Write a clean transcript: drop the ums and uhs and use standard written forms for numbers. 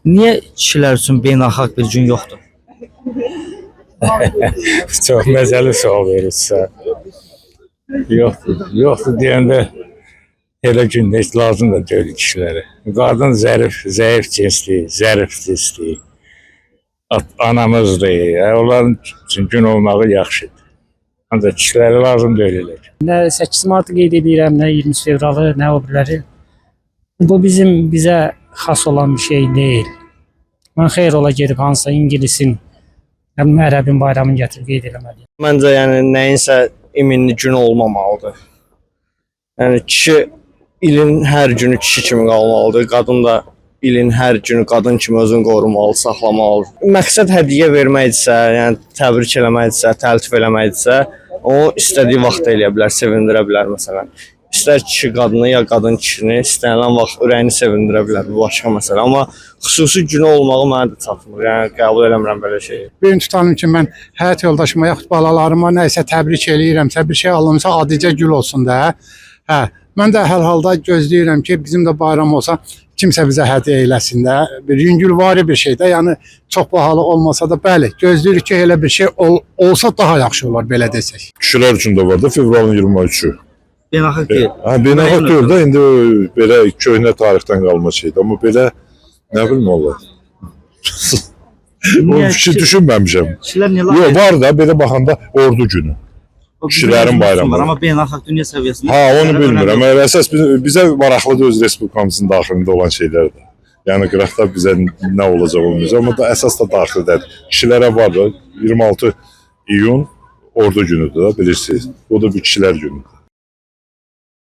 Niyə kişilər üçün beynəlxalq bir gün yoxdur? Çox məzəli sual verirsən. Yoxdur deyəndə elə gündə heç lazım da deyil kişilərə. Qadın zəif cinsli, zərif cinsli. Anamızdır. Onların üçün gün olmağı yaxşıdır. Ancaq kişilərə lazım deyil elə. Nə 8 Martı qeyd edirəm, nə 20 fevralı, nə o biriləri. Bu bizə xas olan bir şey deyil. Mən xeyr ola gedib hansısa İngilisin, ərəbin bayramını gətirib qeyd eləməliyəm. Məncə yəni nəyinsə iminli günü olmamalıdır. Yəni kişi ilin hər günü kişi kimi qalmalıdır. Qadın da ilin hər günü qadın kimi özünü qorumalı, saxlamalıdır. Məqsəd hədiyyə verməkdirsə, yəni təbrik eləməkdirsə, təltif eləməkdirsə, o istədiyi vaxt eləyə bilər, sevindirə bilər məsələn. İstər kişi qadını ya qadın kişini istənilən vaxt ürəyini sevindirə bilər, bu başqa məsələ. Amma xüsusi günü olmağı mənə də çatmır. Yəni qəbul eləmirəm belə şeyi. Bir tutalım ki, mən həyat yoldaşıma yaxud balalarıma nəyisə təbrik eləyirəmsə, bir şey alınsa adicə gül olsun da. Hə, mən də hər halda gözləyirəm ki, bizim də bayram olsa kimsə bizə hədiyyə eləsin də. Bir yüngülvari bir şey də, yəni çox bahalı olmasa da bəli, gözləyirik ki, elə bir şey olsa daha yaxşı olar belə desək. Kişilər üçün də var da fevralın 23-ü. Beynəlxalq deyil. Beynəlxalq deyil də, indi belə köhnə tarixdən qalma şeydir. Amma belə, nə bilim olar. O fikir düşünməmişəm. Kişilər niyə Yox, var da, belə baxanda ordu günü. O kişilərin bayramı. Amma beynəlxalq dünya səviyyəsində. Ha, onu bilmirəm. Əsas bizə maraqlıdır öz respublikamızın daxilində olan şeylərdir. Yəni qıraqda bizə nə olacaq olmayacaq, amma da əsas da daxildədir. Kişilərə var da 26 iyun ordu günüdür da, bilirsiniz. O da bir kişilər günüdür.